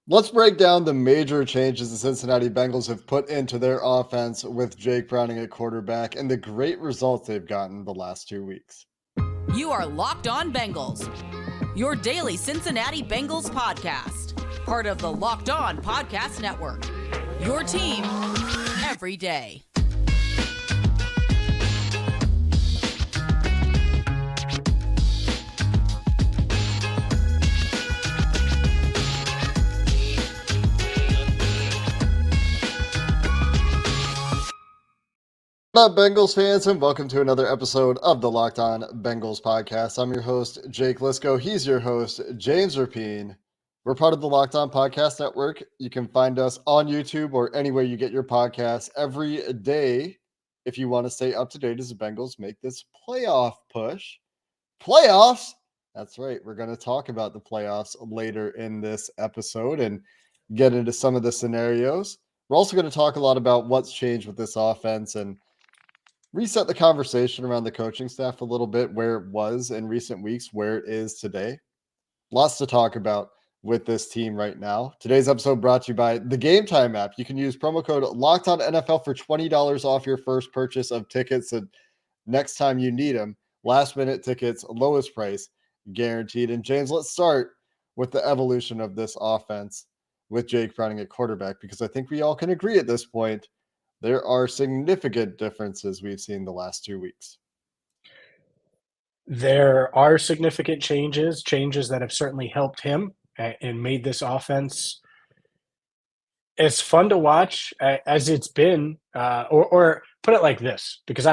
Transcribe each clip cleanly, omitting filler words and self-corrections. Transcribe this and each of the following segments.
Let's break down the major changes the Cincinnati Bengals have put into their offense with Jake Browning at quarterback and the great results they've gotten the last 2 weeks. You are Locked On Bengals, your daily Cincinnati Bengals podcast, part of the Locked On Podcast Network. Your team every day. What up, Bengals fans, and welcome to another episode of the Locked On Bengals podcast. I'm your host, Jake Liscow. He's your host, James Rapien. We're part of the Locked On Podcast Network. You can find us on YouTube or anywhere you get your podcasts every day if you want to stay up to date as the Bengals make this playoff push. Playoffs? That's right. We're going to talk about the playoffs later in this episode and get into some of the scenarios. We're also going to talk a lot about what's changed with this offense and reset the conversation around the coaching staff a little bit, where it was in recent weeks, where it is today. Lots to talk about with this team right now. Today's episode brought to you by the Gametime app. You can use promo code LOCKEDONNFL for $20 off your first purchase of tickets. And next time you need them, last minute tickets, lowest price guaranteed. And James, let's start with the evolution of this offense with Jake Browning at quarterback, because I think we all can agree at this point there are significant differences we've seen the last 2 weeks. There are significant changes that have certainly helped him and made this offense as fun to watch as it's been, or put it like this, because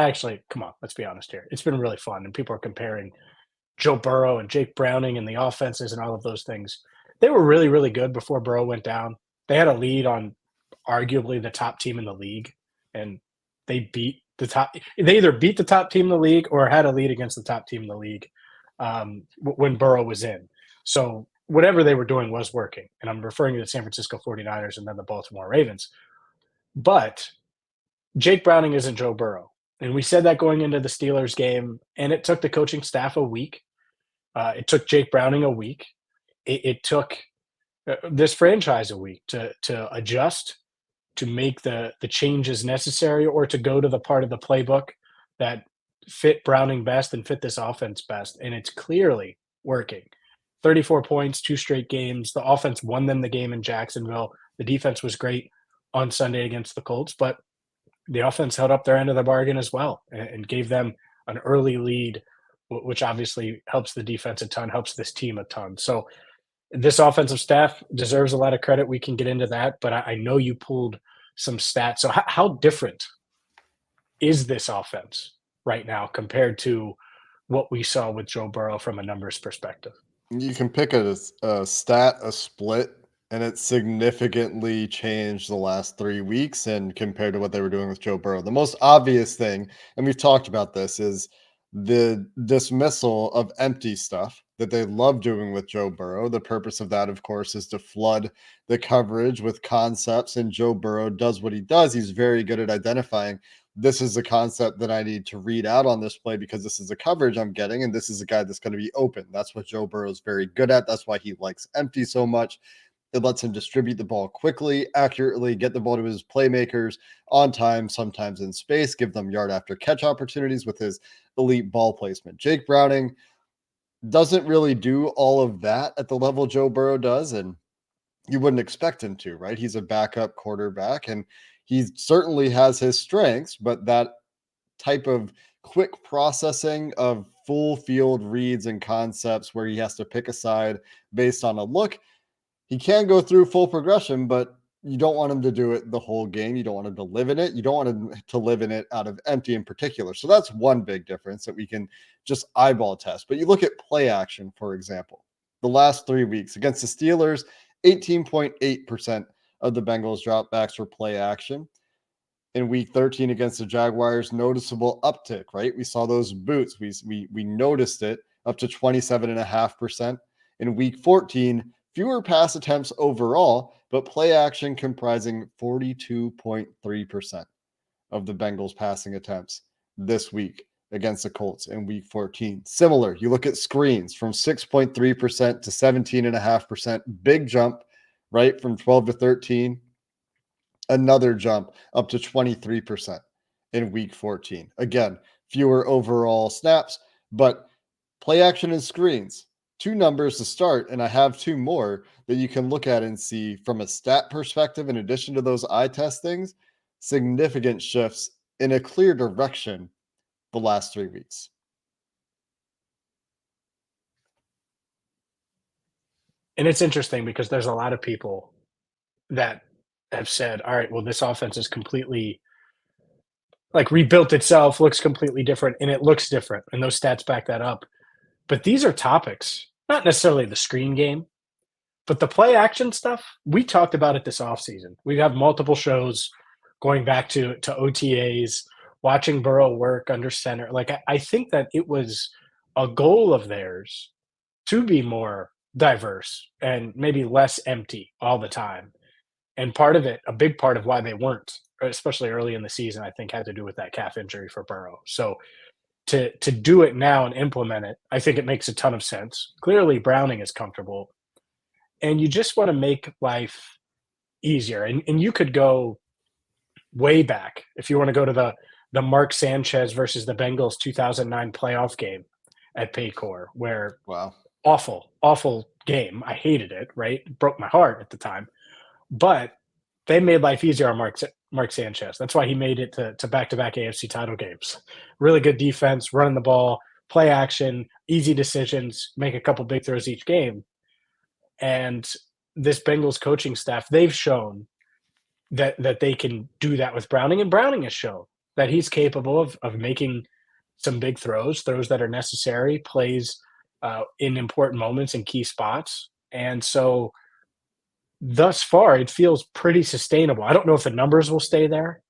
come on, let's be honest here. It's been really fun, and people are comparing Joe Burrow and Jake Browning and the offenses and all of those things. They were really, really good before Burrow went down. They had a lead on arguably the top team in the league, and they beat the top. They either beat the top team in the league or had a lead against the top team in the league when Burrow was in. So whatever they were doing was working. And I'm referring to the San Francisco 49ers and then the Baltimore Ravens. But Jake Browning isn't Joe Burrow. And we said that going into the Steelers game, and it took the coaching staff a week. It took Jake Browning a week. It took this franchise a week to adjust, to make the changes necessary, or to go to the part of the playbook that fit Browning best and fit this offense best. And it's clearly working. 34 points, 2 straight games. The offense won them the game in Jacksonville. The defense was great on Sunday against the Colts, but the offense held up their end of the bargain as well and gave them an early lead, which obviously helps the defense a ton, helps this team a ton. So this offensive staff deserves a lot of credit. We can get into that, but I know you pulled some stats. So how different is this offense right now compared to what we saw with Joe Burrow from a numbers perspective? You can pick a stat, a split, and it significantly changed the last 3 weeks and compared to what they were doing with Joe Burrow. The most obvious thing, and we've talked about this, is the dismissal of empty stuff that they love doing with Joe Burrow. The purpose of that, of course, is to flood the coverage with concepts, and Joe Burrow does what he does. He's very good at identifying, this is a concept that I need to read out on this play because this is a coverage I'm getting, and this is a guy that's going to be open. That's what Joe Burrow is very good at. That's why he likes empty so much. It lets him distribute the ball quickly, accurately, get the ball to his playmakers on time, sometimes in space, give them yard after catch opportunities with his elite ball placement. Jake Browning doesn't really do all of that at the level Joe Burrow does, and you wouldn't expect him to, right? He's a backup quarterback, and he certainly has his strengths, but that type of quick processing of full field reads and concepts where he has to pick a side based on a look, he can go through full progression, but you don't want him to do it the whole game. You don't want him to live in it. You don't want him to live in it out of empty in particular. So that's one big difference that we can just eyeball test. But you look at play action, for example, the last 3 weeks against the Steelers, 18.8% of the Bengals dropbacks were play action. In week 13 against the Jaguars, noticeable uptick, right? We saw those boots. We noticed it up to 27.5%. In week 14, fewer pass attempts overall, but play action comprising 42.3% of the Bengals passing attempts this week against the Colts in week 14. Similar, you look at screens from 6.3% to 17.5%, big jump right? From 12 to 13. Another jump up to 23% in week 14. Again, fewer overall snaps, but play action and screens. Two numbers to start, and I have two more that you can look at and see from a stat perspective, in addition to those eye test things, significant shifts in a clear direction the last 3 weeks. And it's interesting because there's a lot of people that have said, all right, well, this offense is completely like rebuilt itself, looks completely different, and it looks different. And those stats back that up. But these are topics, not necessarily the screen game, but the play action stuff. We talked about it this offseason. We have multiple shows going back to OTAs, watching Burrow work under center. Like, I think that it was a goal of theirs to be more diverse and maybe less empty all the time. And part of it, a big part of why they weren't, especially early in the season, I think had to do with that calf injury for Burrow. So to do it now and implement it, I think it makes a ton of sense. Clearly, Browning is comfortable, and you just want to make life easier. And you could go way back if you want to go to the Mark Sanchez versus the Bengals 2009 playoff game at Paycor, where Wow. awful game. I hated it. Right, it broke my heart at the time. But they made life easier on Mark Sanchez. That's why he made it to back-to-back AFC title games. Really good defense, running the ball, play action, easy decisions, make a couple big throws each game. And this Bengals coaching staff, they've shown that they can do that with Browning, and Browning has shown that he's capable of making some big throws that are necessary, plays in important moments and key spots. And so thus far, it feels pretty sustainable. I don't know if the numbers will stay there,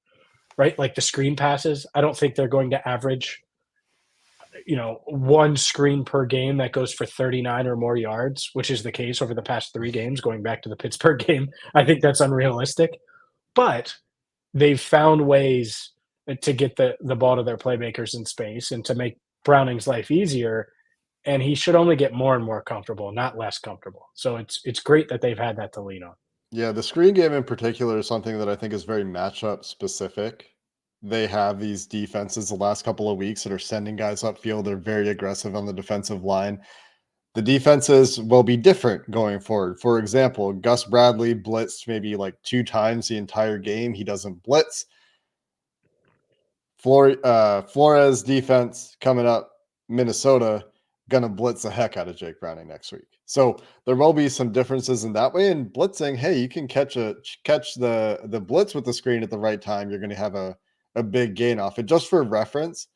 right? Like the screen passes, I don't think they're going to average, one screen per game that goes for 39 or more yards, which is the case over the past 3 games, going back to the Pittsburgh game. I think that's unrealistic. But they've found ways to get the ball to their playmakers in space and to make Browning's life easier. And he should only get more and more comfortable, not less comfortable. So it's great that they've had that to lean on. Yeah, the screen game in particular is something that I think is very matchup specific. They have these defenses the last couple of weeks that are sending guys upfield. They're very aggressive on the defensive line. The defenses will be different going forward. For example, Gus Bradley blitzed maybe like 2 times the entire game. He doesn't blitz. Flores defense coming up, Minnesota, gonna blitz the heck out of Jake Browning next week. So there will be some differences in that way. And blitzing, hey, you can catch the blitz with the screen at the right time. You're going to have a big gain off it. Just for reference,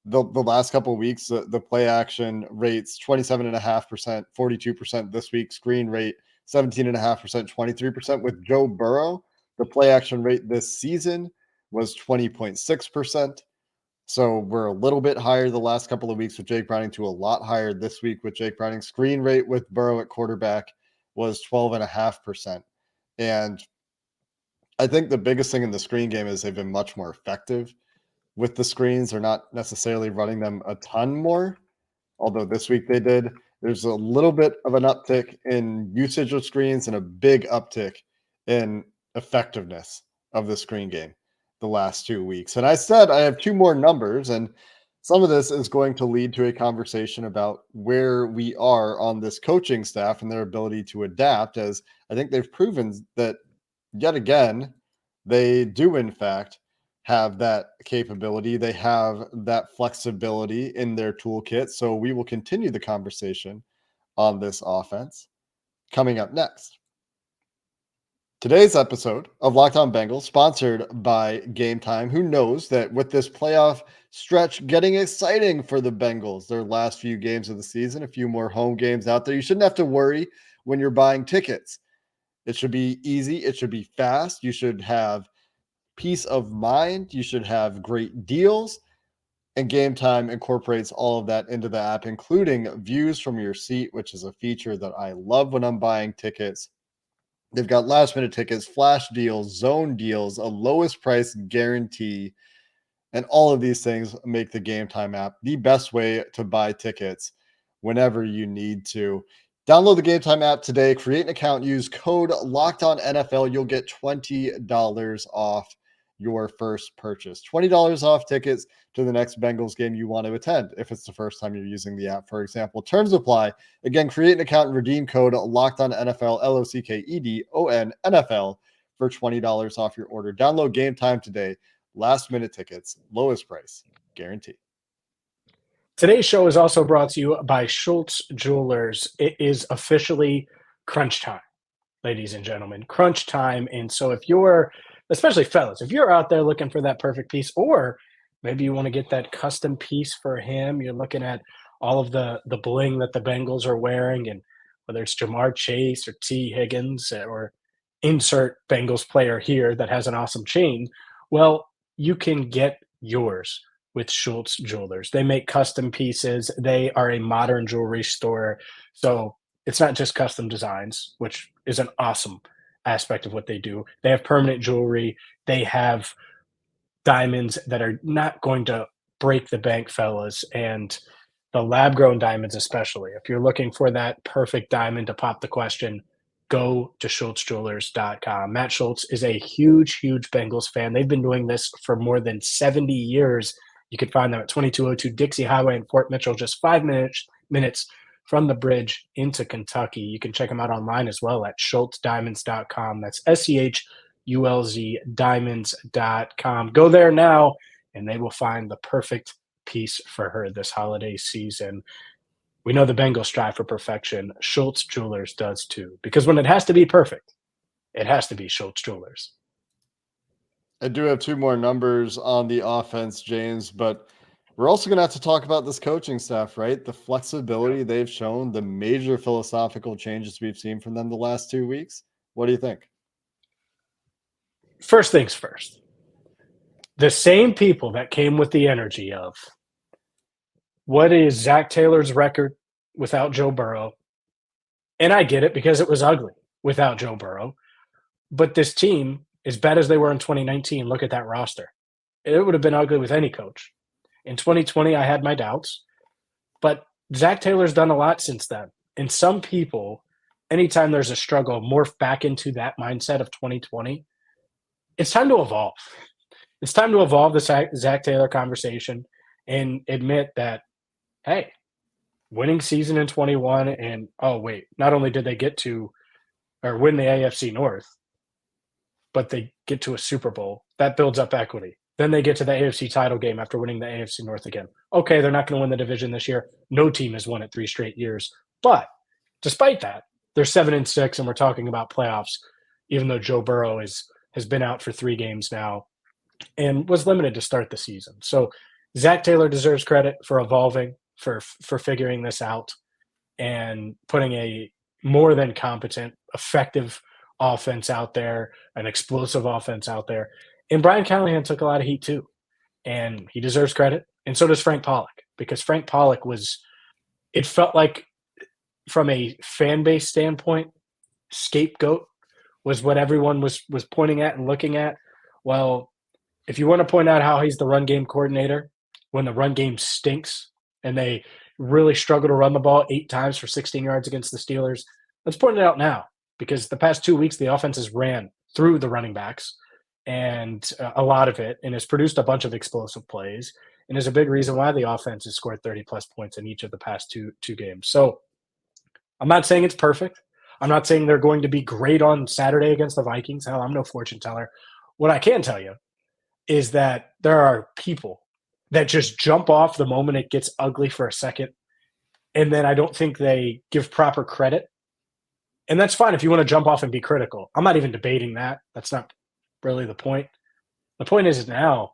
the last couple of weeks, the play action rates 27.5%, 42% this week. Screen rate 17.5%, 23%. With Joe Burrow, the play action rate this season was 20.6%. So we're a little bit higher the last couple of weeks with Jake Browning, to a lot higher this week with Jake Browning. Screen rate with Burrow at quarterback was 12.5%. And I think the biggest thing in the screen game is they've been much more effective with the screens. They're not necessarily running them a ton more, although this week they did. There's a little bit of an uptick in usage of screens and a big uptick in effectiveness of the screen game the last 2 weeks. And I said I have 2 more numbers, and some of this is going to lead to a conversation about where we are on this coaching staff and their ability to adapt, as I think they've proven that yet again, they do in fact have that capability. They have that flexibility in their toolkit. So we will continue the conversation on this offense coming up next. Today's episode of Locked On Bengals, sponsored by Gametime. Who knows that with this playoff stretch getting exciting for the Bengals, their last few games of the season, a few more home games out there, you shouldn't have to worry when you're buying tickets. It should be easy. It should be fast. You should have peace of mind. You should have great deals. And Gametime incorporates all of that into the app, including views from your seat, which is a feature that I love when I'm buying tickets. They've got last minute tickets, flash deals, zone deals, a lowest price guarantee, and all of these things make the Gametime app the best way to buy tickets whenever you need to. Download the Gametime app today, create an account, use code LOCKEDONNFL. You'll get $20 off your first purchase. $20 off tickets to the next Bengals game you want to attend if it's the first time you're using the app, for example. Terms apply. Again, create an account and redeem code LOCKEDONNFL, LOCKEDONNFL, for $20 off your order. Download Gametime today. Last minute tickets, lowest price, guaranteed. Today's show is also brought to you by Schultz Jewelers. It is officially crunch time, ladies and gentlemen, crunch time. And so if you're, especially fellas, if you're out there looking for that perfect piece, or maybe you want to get that custom piece for him, you're looking at all of the bling that the Bengals are wearing, and whether it's Jamar Chase or T. Higgins or insert Bengals player here that has an awesome chain, well, you can get yours with Schultz Jewelers. They make custom pieces. They are a modern jewelry store. So it's not just custom designs, which is an awesome aspect of what they do. They have permanent jewelry. They have diamonds that are not going to break the bank, fellas. And the lab-grown diamonds especially. If you're looking for that perfect diamond to pop the question, go to schultzjewelers.com. Matt Schultz is a huge, huge Bengals fan. They've been doing this for more than 70 years. You can find them at 2202 Dixie Highway in Fort Mitchell, just 5 minutes from the bridge into Kentucky. You can check them out online as well at schultzdiamonds.com. That's SCHULZ diamonds.com. Go there now, and they will find the perfect piece for her this holiday season. We know the Bengals strive for perfection. Schultz Jewelers does too, because when it has to be perfect, it has to be Schultz Jewelers. I do have two more numbers on the offense, James, but we're also going to have to talk about this coaching staff, right? The flexibility they've shown, the major philosophical changes we've seen from them the last 2 weeks. What do you think? First things first. The same people that came with the energy of, what is Zach Taylor's record without Joe Burrow? And I get it because it was ugly without Joe Burrow. But this team, as bad as they were in 2019, look at that roster. It would have been ugly with any coach. In 2020, I had my doubts. But Zach Taylor's done a lot since then. And some people, anytime there's a struggle, morph back into that mindset of 2020. It's time to evolve. It's time to evolve the Zach Taylor conversation and admit that, hey, winning season in 21 and, oh, wait, not only did they get to or win the AFC North, but they get to a Super Bowl. That builds up equity. Then they get to the AFC title game after winning the AFC North again. Okay, they're not going to win the division this year. No team has won it 3 straight years. But despite that, they're 7-6, and we're talking about playoffs, even though Joe Burrow has been out for 3 games now and was limited to start the season. So Zach Taylor deserves credit for evolving, for figuring this out, and putting a more than competent, effective offense out there, an explosive offense out there. And Brian Callahan took a lot of heat too, and he deserves credit. And so does Frank Pollock, because Frank Pollock it felt like from a fan base standpoint, scapegoat was what everyone was pointing at and looking at. Well, if you want to point out how he's the run game coordinator when the run game stinks and they really struggle to run the ball 8 times for 16 yards against the Steelers, let's point it out now, because the past 2 weeks the offense has ran through the running backs and a lot of it, and has produced a bunch of explosive plays, and is a big reason why the offense has scored 30-plus points in each of the past two games. So I'm not saying it's perfect. I'm not saying they're going to be great on Saturday against the Vikings. Hell, I'm no fortune teller. What I can tell you is that there are people that just jump off the moment it gets ugly for a second, and then I don't think they give proper credit. And that's fine if you want to jump off and be critical. I'm not even debating that. That's not really the point. The point is now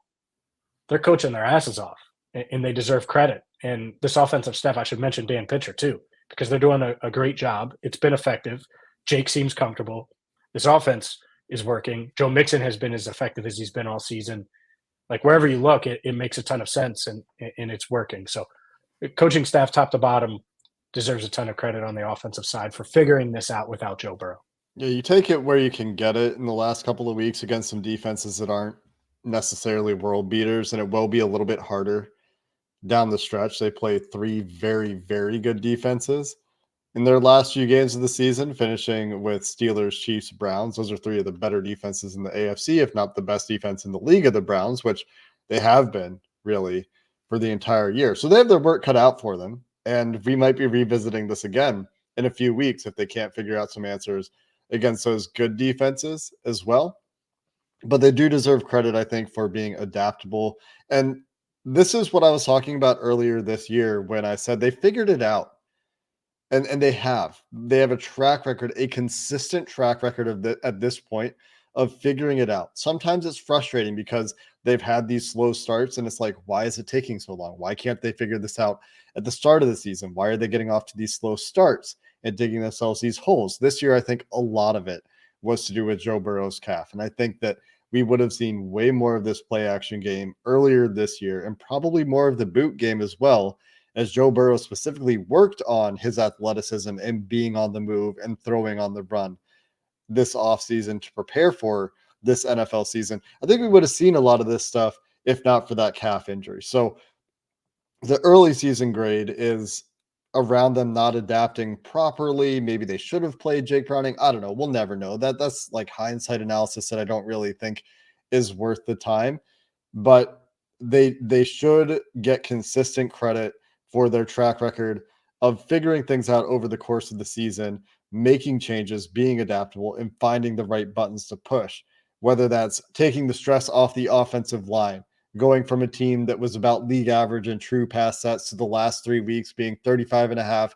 they're coaching their asses off, and they deserve credit. And this offensive staff, I should mention Dan Pitcher too, because they're doing a great job. It's been effective. Jake seems comfortable. This offense is working. Joe Mixon has been as effective as he's been all season. Like, wherever you look, it makes a ton of sense, and it's working. So coaching staff top to bottom deserves a ton of credit on the offensive side for figuring this out without Joe Burrow. Yeah, you take it where you can get it in the last couple of weeks against some defenses that aren't necessarily world beaters, and it will be a little bit harder down the stretch. They play 3 very, very good defenses. In their last few games of the season, finishing with Steelers, Chiefs, Browns. Those are three of the better defenses in the AFC, if not the best defense in the league of the Browns, which they have been really for the entire year. So they have their work cut out for them. And we might be revisiting this again in a few weeks if they can't figure out some answers against those good defenses as well. But they do deserve credit, I think, for being adaptable. And this is what I was talking about earlier this year when I said they figured it out. And they have. They have a track record, a consistent track record of at this point of figuring it out. Sometimes it's frustrating because they've had these slow starts and it's like, why is it taking so long? Why can't they figure this out at the start of the season? Why are they getting off to these slow starts and digging themselves these holes? This year, I think a lot of it was to do with Joe Burrow's calf. And I think that we would have seen way more of this play action game earlier this year and probably more of the boot game as well, as Joe Burrow specifically worked on his athleticism and being on the move and throwing on the run this offseason to prepare for this NFL season. I think we would have seen a lot of this stuff if not for that calf injury. So the early season grade is around them not adapting properly. Maybe they should have played Jake Browning. I don't know. We'll never know. That's like hindsight analysis that I don't really think is worth the time. But they should get consistent credit for their track record of figuring things out over the course of the season, making changes, being adaptable, and finding the right buttons to push, whether that's taking the stress off the offensive line, going from a team that was about league average in true pass sets to the last 3 weeks being 35.5,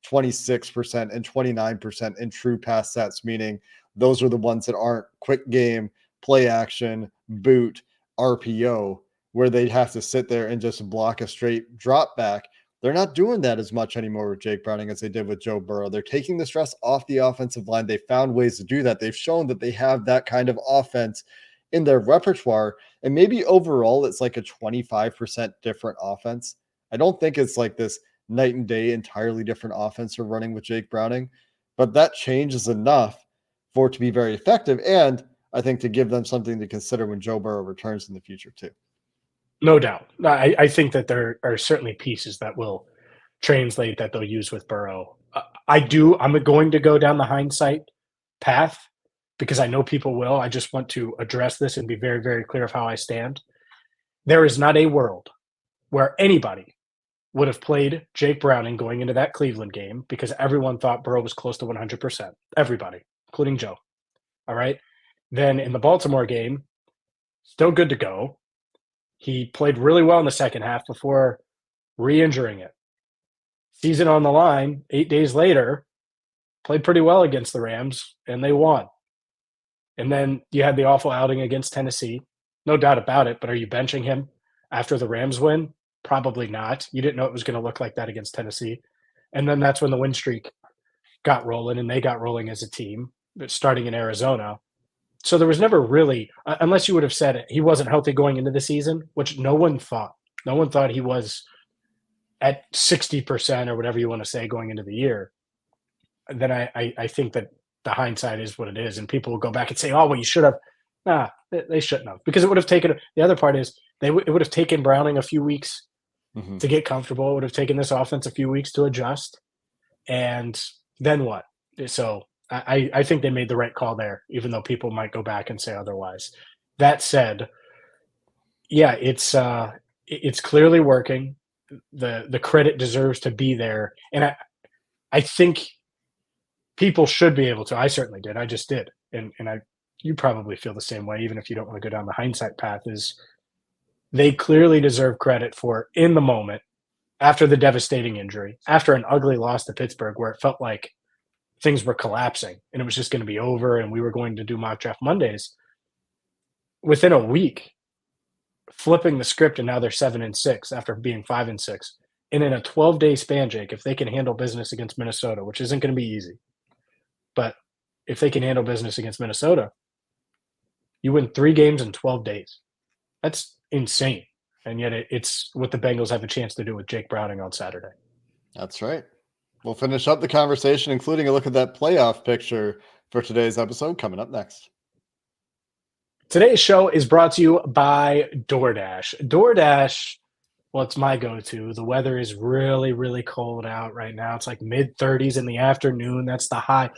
26%, and 29% in true pass sets, meaning those are the ones that aren't quick game, play action, boot, RPO, where they'd have to sit there and just block a straight drop back. They're not doing that as much anymore with Jake Browning as they did with Joe Burrow. They're taking the stress off the offensive line. They found ways to do that. They've shown that they have that kind of offense in their repertoire. And maybe overall, it's like a 25% different offense. I don't think it's like this night and day, entirely different offense they're running with Jake Browning, but that change is enough for it to be very effective. And I think to give them something to consider when Joe Burrow returns in the future too. No doubt. I think that there are certainly pieces that will translate that they'll use with Burrow. I'm going to go down the hindsight path because I know people will. I just want to address this and be very, very clear of how I stand. There is not a world where anybody would have played Jake Browning going into that Cleveland game because everyone thought Burrow was close to 100%. Everybody, including Joe. All right. Then in the Baltimore game, still good to go. He played really well in the second half before re-injuring it. Season on the line, 8 days later, played pretty well against the Rams, and they won. And then you had the awful outing against Tennessee. No doubt about it, but are you benching him after the Rams win? Probably not. You didn't know it was going to look like that against Tennessee. And then that's when the win streak got rolling, and they got rolling as a team, starting in Arizona. So there was never really, unless you would have said he wasn't healthy going into the season, which no one thought. No one thought he was at 60% or whatever you want to say going into the year. Then I think that the hindsight is what it is. And people will go back and say, oh, well, you should have. Nah, they shouldn't have. Because it would have taken, the other part is, it would have taken Browning a few weeks to get comfortable. It would have taken this offense a few weeks to adjust. And then what? So I think they made the right call there, even though people might go back and say otherwise. That said, yeah, it's clearly working. The credit deserves to be there. And I think people should be able to. I certainly did. I just did. And you probably feel the same way, even if you don't want to go down the hindsight path, is they clearly deserve credit for, in the moment, after the devastating injury, after an ugly loss to Pittsburgh where it felt like things were collapsing and it was just going to be over and we were going to do mock draft Mondays. Within a week, flipping the script, and now they're 7-6 after being 5-6. And in a 12-day span, Jake, if they can handle business against Minnesota, which isn't going to be easy, but if they can handle business against Minnesota, you win 3 games in 12 days. That's insane. And yet it's what the Bengals have a chance to do with Jake Browning on Saturday. That's right. We'll finish up the conversation, including a look at that playoff picture for today's episode, coming up next. Today's show is brought to you by DoorDash. DoorDash, Well, it's my go-to. The weather is really, really cold out right now. It's like mid-30s in the afternoon. That's the high.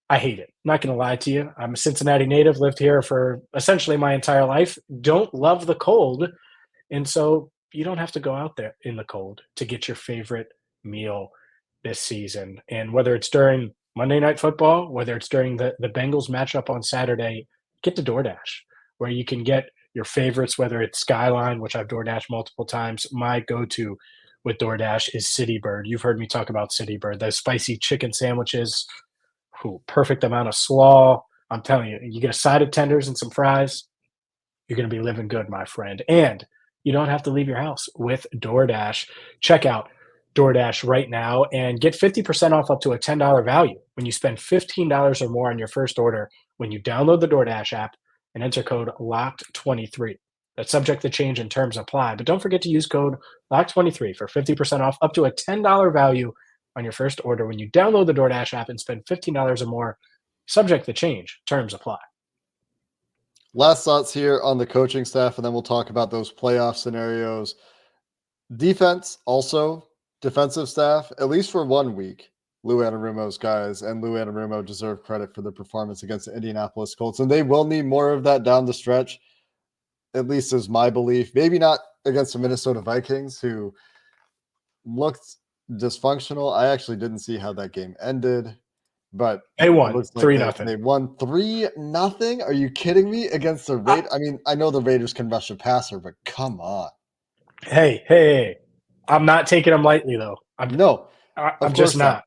I hate it. I'm not going to lie to you. I'm a Cincinnati native, lived here for essentially my entire life. Don't love the cold. And so you don't have to go out there in the cold to get your favorite meal this season. And whether it's during Monday Night Football, whether it's during the Bengals matchup on Saturday, get to DoorDash, where you can get your favorites, whether it's Skyline, which I've DoorDash multiple times. My go-to with DoorDash is City Bird. You've heard me talk about City Bird. Those spicy chicken sandwiches, perfect amount of slaw. I'm telling you, you get a side of tenders and some fries, you're going to be living good, my friend. And you don't have to leave your house with DoorDash. Check out DoorDash right now and get 50% off up to a $10 value when you spend $15 or more on your first order when you download the DoorDash app and enter code LOCKED23. That's subject to change and terms apply. But don't forget to use code LOCKED23 for 50% off up to a $10 value on your first order when you download the DoorDash app and spend $15 or more. Subject to change, terms apply. Last thoughts here on the coaching staff, and then we'll talk about those playoff scenarios. Defense, also defensive staff, at least for 1 week, Lou Anarumo's guys, and Lou Anarumo deserve credit for the performance against the Indianapolis Colts, and they will need more of that down the stretch, at least is my belief. Maybe not against the Minnesota Vikings, who looked dysfunctional. I actually didn't see how that game ended, but they won like 3-0. They won 3-0. Are you kidding me? Against the Raiders? I mean, I know the Raiders can rush a passer, but come on. Hey. I'm not taking them lightly, though. I'm just not.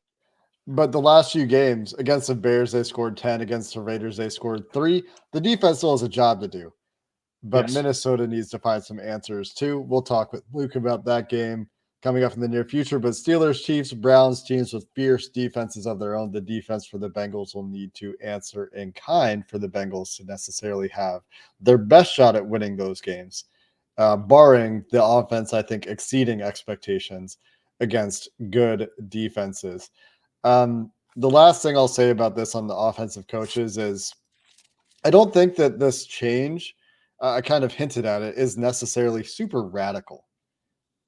But the last few games against the Bears, they scored 10. Against the Raiders, they scored 3. The defense still has a job to do. But yes, Minnesota needs to find some answers too. We'll talk with Luke about that game coming up in the near future. But Steelers, Chiefs, Browns, teams with fierce defenses of their own. The defense for the Bengals will need to answer in kind for the Bengals to necessarily have their best shot at winning those games, barring the offense, I think, exceeding expectations against good defenses. The last thing I'll say about this on the offensive coaches is I don't think that this change, I kind of hinted at it, is necessarily super radical.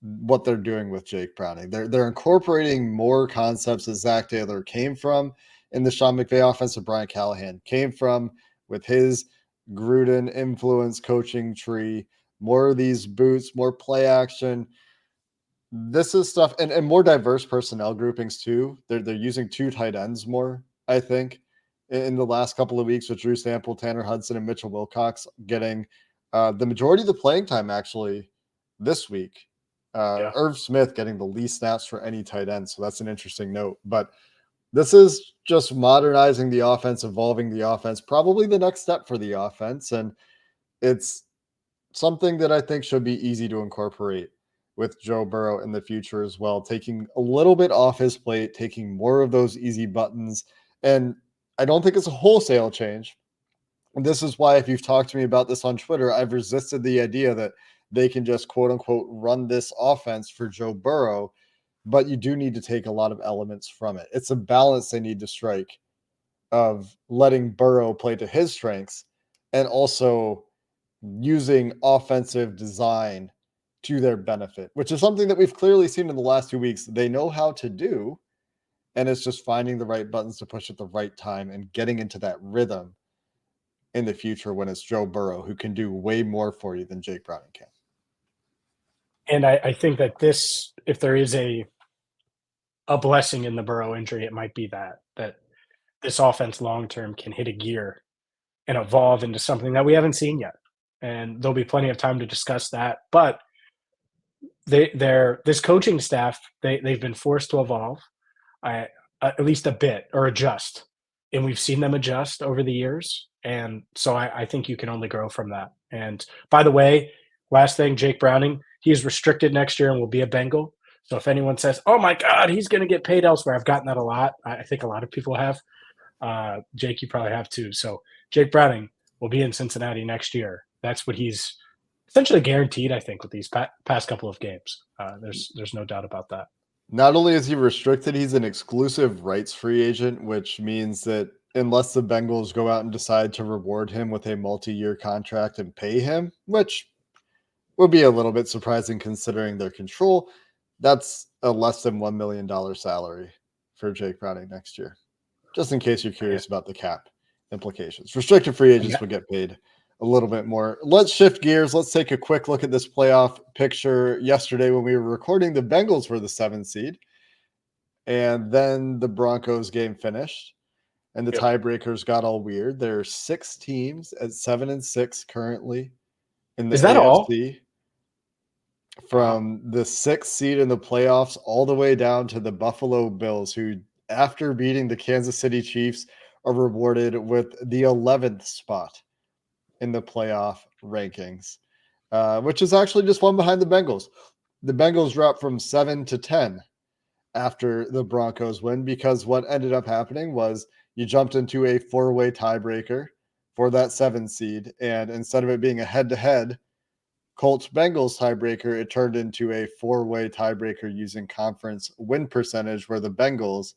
What they're doing with Jake Browning, they're incorporating more concepts that Zach Taylor came from in the Sean McVay offense, and Brian Callahan came from with his Gruden influence coaching tree. More of these boots, more play action. This is stuff, and more diverse personnel groupings too. They're using 2 tight ends more, I think, in the last couple of weeks with Drew Sample, Tanner Hudson, and Mitchell Wilcox getting the majority of the playing time actually this week. Irv Smith getting the least snaps for any tight end. So that's an interesting note. But this is just modernizing the offense, evolving the offense, probably the next step for the offense. And it's something that I think should be easy to incorporate with Joe Burrow in the future as well, taking a little bit off his plate, taking more of those easy buttons. And I don't think it's a wholesale change. And this is why, if you've talked to me about this on Twitter, I've resisted the idea that they can just quote unquote run this offense for Joe Burrow, but you do need to take a lot of elements from it. It's a balance they need to strike of letting Burrow play to his strengths and also using offensive design to their benefit, which is something that we've clearly seen in the last 2 weeks. They know how to do, and it's just finding the right buttons to push at the right time and getting into that rhythm in the future when it's Joe Burrow, who can do way more for you than Jake Browning can. And I think that this, if there is a blessing in the Burrow injury, it might be that this offense long-term can hit a gear and evolve into something that we haven't seen yet. And there'll be plenty of time to discuss that. But this coaching staff, they've been forced to evolve at least a bit, or adjust. And we've seen them adjust over the years. And so I think you can only grow from that. And by the way, last thing, Jake Browning, he is restricted next year and will be a Bengal. So if anyone says, oh my God, he's going to get paid elsewhere, I've gotten that a lot. I think a lot of people have. Jake, you probably have too. So Jake Browning will be in Cincinnati next year. That's what he's essentially guaranteed, I think, with these past couple of games. There's no doubt about that. Not only is he restricted, he's an exclusive rights free agent, which means that unless the Bengals go out and decide to reward him with a multi-year contract and pay him, which would be a little bit surprising considering their control. That's a less than $1 million salary for Jake Browning next year, just in case you're curious about the cap implications. Restricted free agents would get paid a little bit more. Let's shift gears. Let's take a quick look at this playoff picture. Yesterday when we were recording, the Bengals were the 7th seed, and then the Broncos game finished, and the tiebreakers got all weird. There are 6 teams at 7-6 currently in the Is that AFC. all? From the 6th seed in the playoffs all the way down to the Buffalo Bills, who, after beating the Kansas City Chiefs, are rewarded with the 11th spot in the playoff rankings, which is actually just one behind the Bengals. The Bengals dropped from 7 to 10 after the Broncos win, because what ended up happening was you jumped into a 4-way tiebreaker for that 7th seed, and instead of it being a head-to-head Colts-Bengals tiebreaker, it turned into a 4-way tiebreaker using conference win percentage, where the Bengals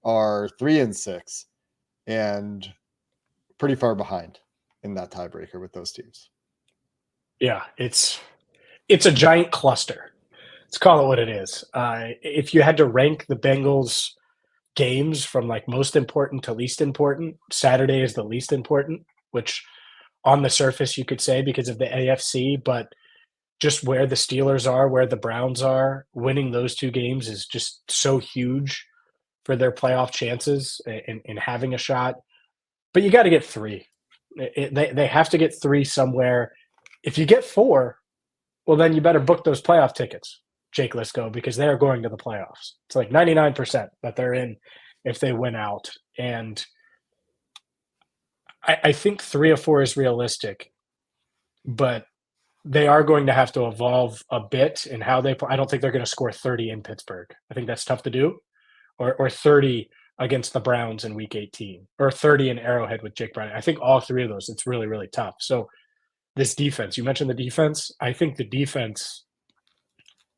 are 3-6 and pretty far behind in that tiebreaker with those teams. Yeah, it's a giant cluster. Let's call it what it is. If you had to rank the Bengals games from like most important to least important, Saturday is the least important, which on the surface you could say because of the AFC, but just where the Steelers are, where the Browns are, winning those 2 games is just so huge for their playoff chances in having a shot. But you got to get 3. They have to get 3 somewhere. If you get 4, well, then you better book those playoff tickets, Jake Liscow, because they're going to the playoffs. It's like 99% that they're in if they win out. And I think 3 or 4 is realistic, but they are going to have to evolve a bit in how they play. I don't think they're going to score 30 in Pittsburgh. I think that's tough to do. Or 30 against the Browns in Week 18, or 30 in Arrowhead with Jake Browning. I think all 3 of those, it's really, really tough. So this defense, you mentioned the defense. I think the defense,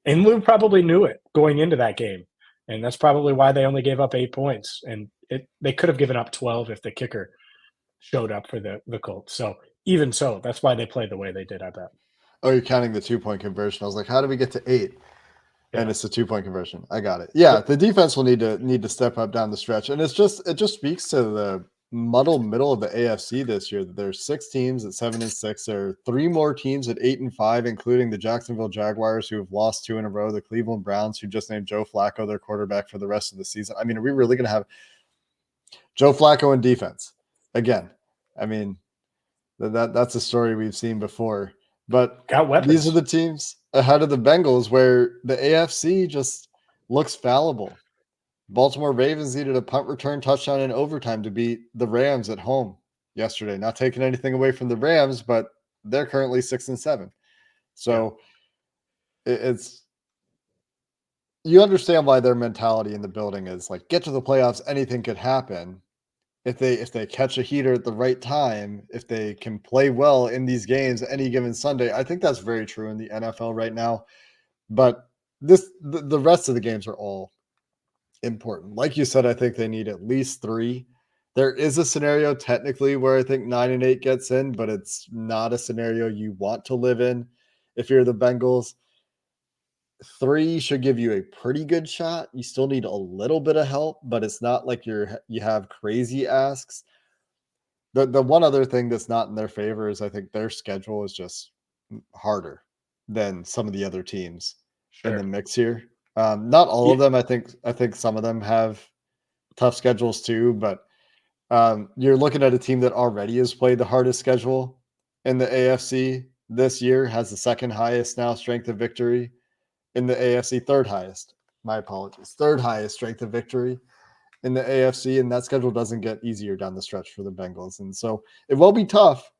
and Lou probably knew it going into that game, and that's probably why they only gave up 8 points. And they could have given up 12 if the kicker showed up for the Colts. So even so, that's why they played the way they did, I bet. Oh, you're counting the 2-point conversion. I was like, how did we get to 8? And it's a 2-point conversion. I got it. Yeah, the defense will need to step up down the stretch. And it just speaks to the muddled middle of the AFC this year. There's 6 teams at 7-6. There are 3 more teams at 8-5, including the Jacksonville Jaguars, who have lost 2 in a row, the Cleveland Browns, who just named Joe Flacco their quarterback for the rest of the season. I mean, are we really going to have Joe Flacco in defense again? I mean, that's a story we've seen before. But these are the teams ahead of the Bengals where the AFC just looks fallible. Baltimore Ravens needed a punt return touchdown in overtime to beat the Rams at home yesterday. Not taking anything away from the Rams, but they're currently 6-7. So it's you understand why their mentality in the building is like, get to the playoffs, anything could happen. If they catch a heater at the right time, if they can play well in these games any given Sunday, I think that's very true in the NFL right now. But the rest of the games are all important. Like you said, I think they need at least 3. There is a scenario technically where I think 9-8 gets in, but it's not a scenario you want to live in if you're the Bengals. 3 should give you a pretty good shot. You still need a little bit of help, but it's not like you have crazy asks. The one other thing that's not in their favor is I think their schedule is just harder than some of the other teams in the mix here. Not all of them. I think some of them have tough schedules too, but you're looking at a team that already has played the hardest schedule in the AFC this year, has the 2nd highest now strength of victory in the AFC, 3rd highest. My apologies. 3rd highest strength of victory in the AFC, and that schedule doesn't get easier down the stretch for the Bengals. And so it will be tough,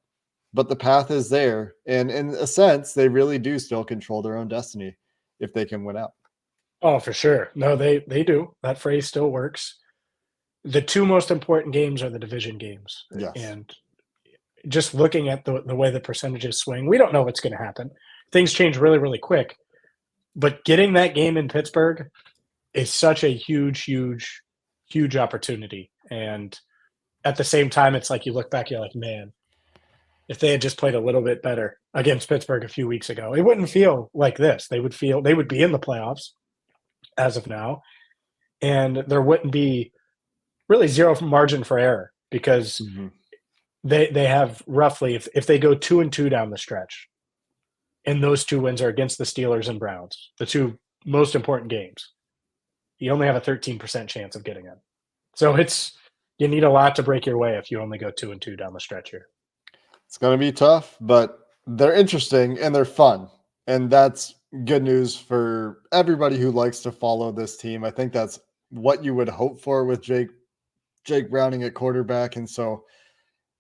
but the path is there. And in a sense, they really do still control their own destiny if they can win out. Oh, for sure. No, they do. That phrase still works. The 2 most important games are the division games. Yes. And just looking at the way the percentages swing, we don't know what's going to happen. Things change really, really quick. But getting that game in Pittsburgh is such a huge, huge, huge opportunity. And at the same time, it's like you look back, you're like, man, if they had just played a little bit better against Pittsburgh a few weeks ago. It wouldn't feel like this. They would be in the playoffs as of now, and there wouldn't be really zero margin for error because they have roughly, if they go 2-2 down the stretch, and those 2 wins are against the Steelers and Browns, the 2 most important games, you only have a 13% chance of getting in. So you need a lot to break your way if you only go 2-2 down the stretch here. It's going to be tough, but they're interesting and they're fun. And that's good news for everybody who likes to follow this team. I think that's what you would hope for with Jake Browning at quarterback. And so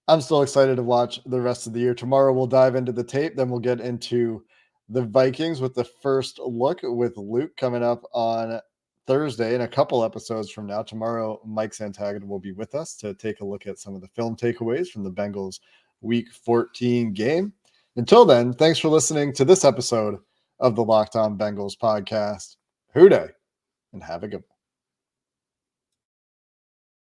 I'm still excited to watch the rest of the year. Tomorrow we'll dive into the tape. Then we'll get into the Vikings with the first look with Luke coming up on Thursday and a couple episodes from now. Tomorrow, Mike Santagan will be with us to take a look at some of the film takeaways from the Bengals Week 14 game. Until then, thanks for listening to this episode of the Locked On Bengals podcast. Hoo day, and have a good one.